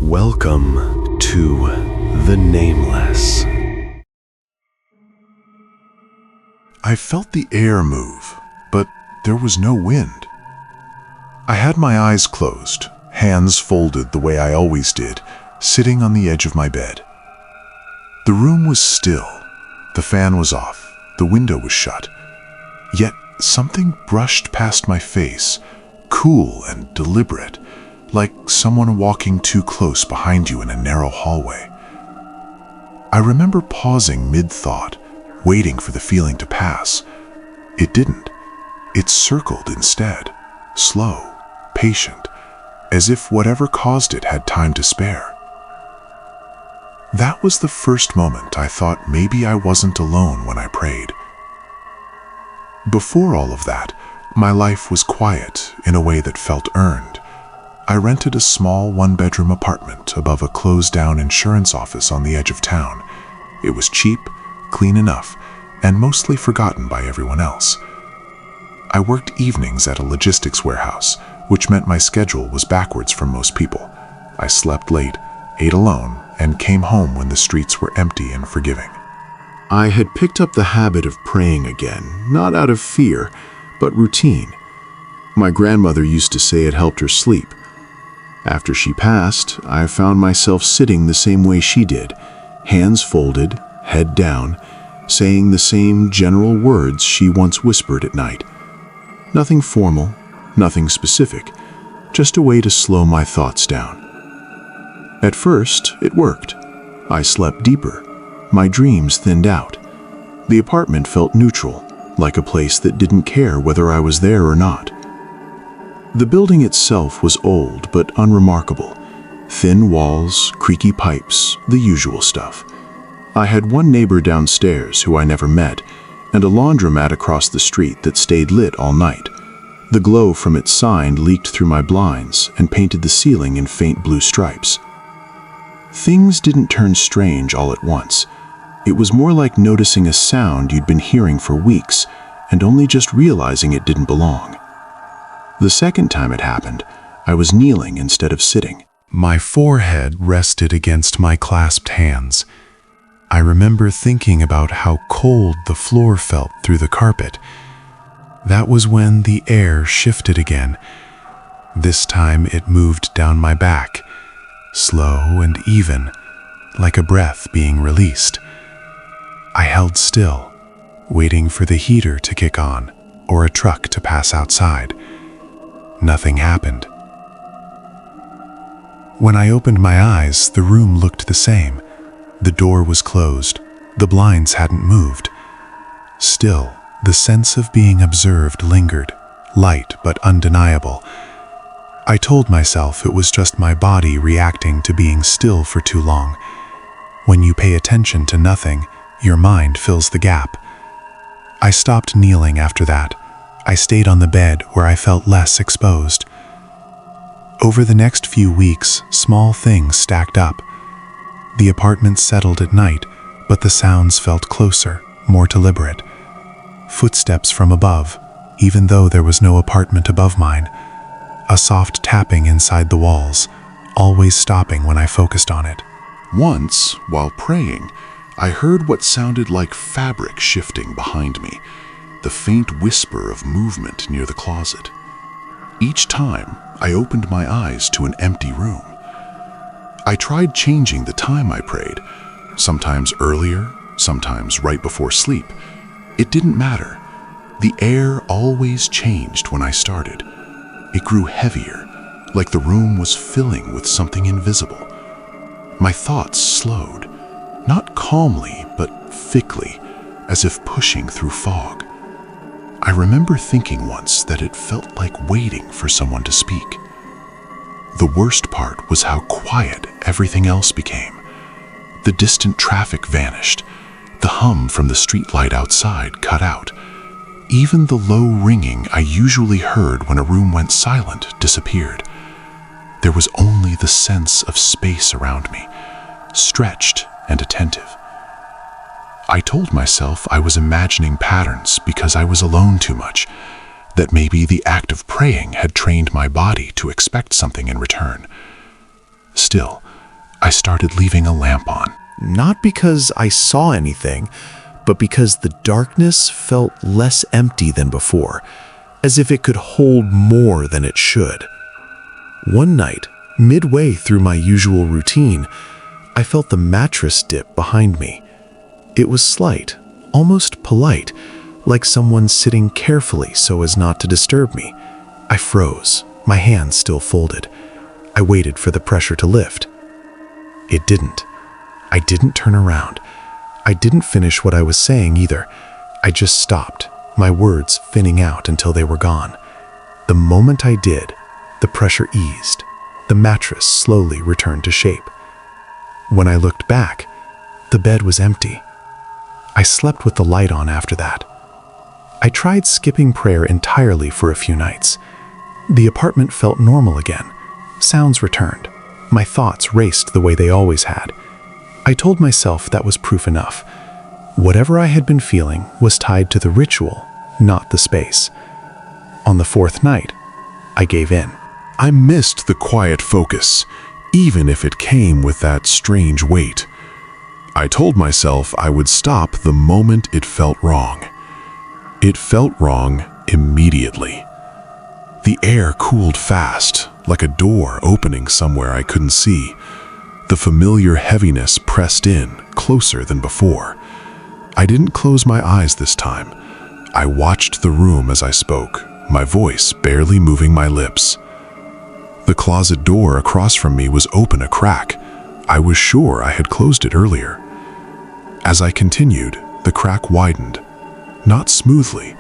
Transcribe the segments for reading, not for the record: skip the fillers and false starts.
Welcome to the Nameless. I felt the air move, but there was no wind. I had my eyes closed, hands folded the way I always did, sitting on the edge of my bed. The room was still. The fan was off. The window was shut. Yet something brushed past my face, cool and deliberate, like someone walking too close behind you in a narrow hallway. I remember pausing mid-thought, waiting for the feeling to pass. It didn't. It circled instead, slow, patient, as if whatever caused it had time to spare. That was the first moment I thought maybe I wasn't alone when I prayed. Before all of that, my life was quiet in a way that felt earned. I rented a small one-bedroom apartment above a closed-down insurance office on the edge of town. It was cheap, clean enough, and mostly forgotten by everyone else. I worked evenings at a logistics warehouse, which meant my schedule was backwards from most people. I slept late, ate alone, and came home when the streets were empty and forgiving. I had picked up the habit of praying again, not out of fear, but routine. My grandmother used to say it helped her sleep. After she passed, I found myself sitting the same way she did, hands folded, head down, saying the same general words she once whispered at night. Nothing formal, nothing specific, just a way to slow my thoughts down. At first, it worked. I slept deeper. My dreams thinned out. The apartment felt neutral, like a place that didn't care whether I was there or not. The building itself was old but unremarkable. Thin walls, creaky pipes, the usual stuff. I had one neighbor downstairs who I never met, and a laundromat across the street that stayed lit all night. The glow from its sign leaked through my blinds and painted the ceiling in faint blue stripes. Things didn't turn strange all at once. It was more like noticing a sound you'd been hearing for weeks and only just realizing it didn't belong. The second time it happened, I was kneeling instead of sitting. My forehead rested against my clasped hands. I remember thinking about how cold the floor felt through the carpet. That was when the air shifted again. This time it moved down my back, slow and even, like a breath being released. I held still, waiting for the heater to kick on or a truck to pass outside. Nothing happened. When I opened my eyes, the room looked the same. The door was closed. The blinds hadn't moved. Still, the sense of being observed lingered, light but undeniable. I told myself it was just my body reacting to being still for too long. When you pay attention to nothing, your mind fills the gap. I stopped kneeling after that. I stayed on the bed where I felt less exposed. Over the next few weeks, small things stacked up. The apartment settled at night, but the sounds felt closer, more deliberate. Footsteps from above, even though there was no apartment above mine. A soft tapping inside the walls, always stopping when I focused on it. Once, while praying, I heard what sounded like fabric shifting behind me, the faint whisper of movement near the closet. Each time, I opened my eyes to an empty room. I tried changing the time I prayed, sometimes earlier, sometimes right before sleep. It didn't matter. The air always changed when I started. It grew heavier, like the room was filling with something invisible. My thoughts slowed, not calmly, but thickly, as if pushing through fog. I remember thinking once that it felt like waiting for someone to speak. The worst part was how quiet everything else became. The distant traffic vanished. The hum from the streetlight outside cut out. Even the low ringing I usually heard when a room went silent disappeared. There was only the sense of space around me, stretched and attentive. I told myself I was imagining patterns because I was alone too much, that maybe the act of praying had trained my body to expect something in return. still, I started leaving a lamp on. Not because I saw anything, but because the darkness felt less empty than before, as if it could hold more than it should. One night, midway through my usual routine, I felt the mattress dip behind me. It was slight, almost polite, like someone sitting carefully so as not to disturb me. I froze, my hands still folded. I waited for the pressure to lift. It didn't. I didn't turn around. I didn't finish what I was saying either. I just stopped, my words thinning out until they were gone. The moment I did, the pressure eased. The mattress slowly returned to shape. When I looked back, the bed was empty. I slept with the light on after that. I tried skipping prayer entirely for a few nights. The apartment felt normal again. Sounds returned. My thoughts raced the way they always had. I told myself that was proof enough. Whatever I had been feeling was tied to the ritual, not the space. On the fourth night, I gave in. I missed the quiet focus, even if it came with that strange weight. I told myself I would stop the moment it felt wrong. It felt wrong immediately. The air cooled fast, like a door opening somewhere I couldn't see. The familiar heaviness pressed in, closer than before. I didn't close my eyes this time. I watched the room as I spoke, my voice barely moving my lips. The closet door across from me was open a crack. I was sure I had closed it earlier. As I continued, the crack widened. Not smoothly.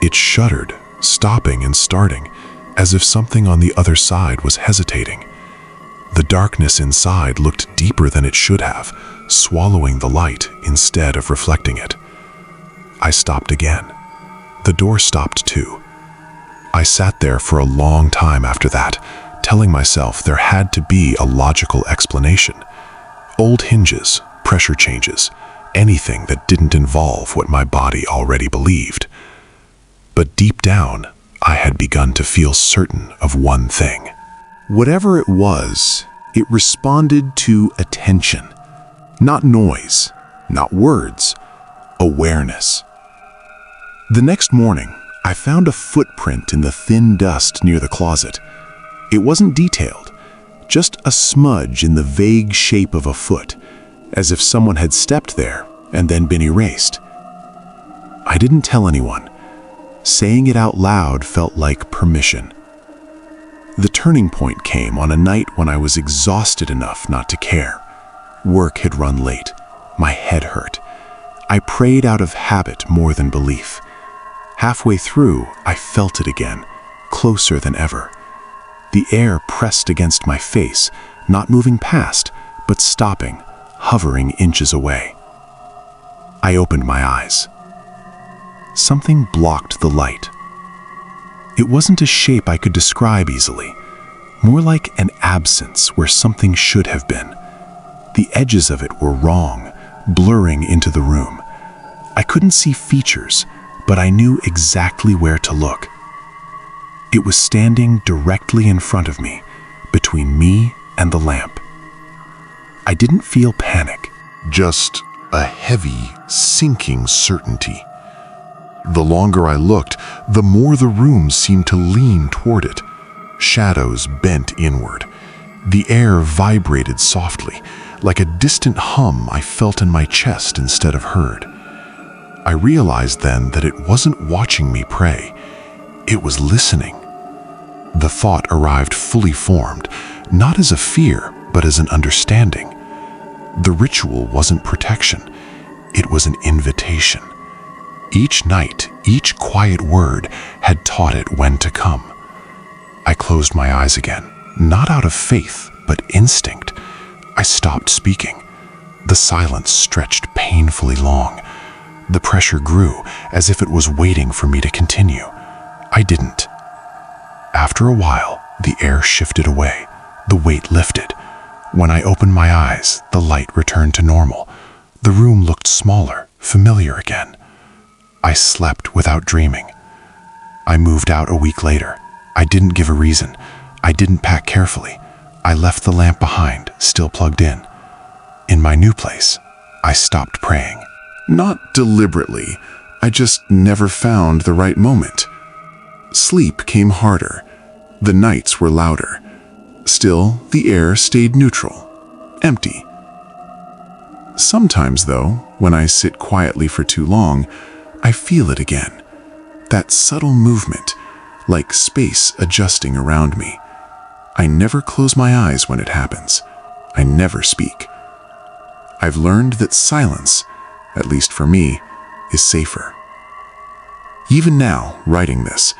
It shuddered, stopping and starting, as if something on the other side was hesitating. The darkness inside looked deeper than it should have, swallowing the light instead of reflecting it. I stopped again. The door stopped too. I sat there for a long time after that, telling myself there had to be a logical explanation. Old hinges, pressure changes, anything that didn't involve what my body already believed. But deep down, I had begun to feel certain of one thing. Whatever it was, it responded to attention. Not noise, not words, awareness. The next morning, I found a footprint in the thin dust near the closet. It wasn't detailed, just a smudge in the vague shape of a foot, as if someone had stepped there and then been erased. I didn't tell anyone. Saying it out loud felt like permission. The turning point came on a night when I was exhausted enough not to care. Work had run late. My head hurt. I prayed out of habit more than belief. Halfway through, I felt it again, closer than ever. The air pressed against my face, not moving past, but stopping, hovering inches away. I opened my eyes. Something blocked the light. It wasn't a shape I could describe easily, more like an absence where something should have been. The edges of it were wrong, blurring into the room. I couldn't see features, but I knew exactly where to look. It was standing directly in front of me, between me and the lamp. I didn't feel panic, just a heavy, sinking certainty. The longer I looked, the more the room seemed to lean toward it. Shadows bent inward. The air vibrated softly, like a distant hum I felt in my chest instead of heard. I realized then that it wasn't watching me pray. It was listening. The thought arrived fully formed, not as a fear, but as an understanding. The ritual wasn't protection. It was an invitation. Each night, each quiet word had taught it when to come. I closed my eyes again, not out of faith, but instinct. I stopped speaking. The silence stretched painfully long. The pressure grew, as if it was waiting for me to continue. I didn't. After a while, the air shifted away. The weight lifted. When I opened my eyes, the light returned to normal. The room looked smaller, familiar again. I slept without dreaming. I moved out a week later. I didn't give a reason. I didn't pack carefully. I left the lamp behind, still plugged in. In my new place, I stopped praying. Not deliberately, I just never found the right moment. Sleep came harder. The nights were louder. Still, the air stayed neutral, empty. Sometimes, though, when I sit quietly for too long, I feel it again. That subtle movement, like space adjusting around me. I never close my eyes when it happens. I never speak. I've learned that silence, at least for me, is safer. Even now, writing this,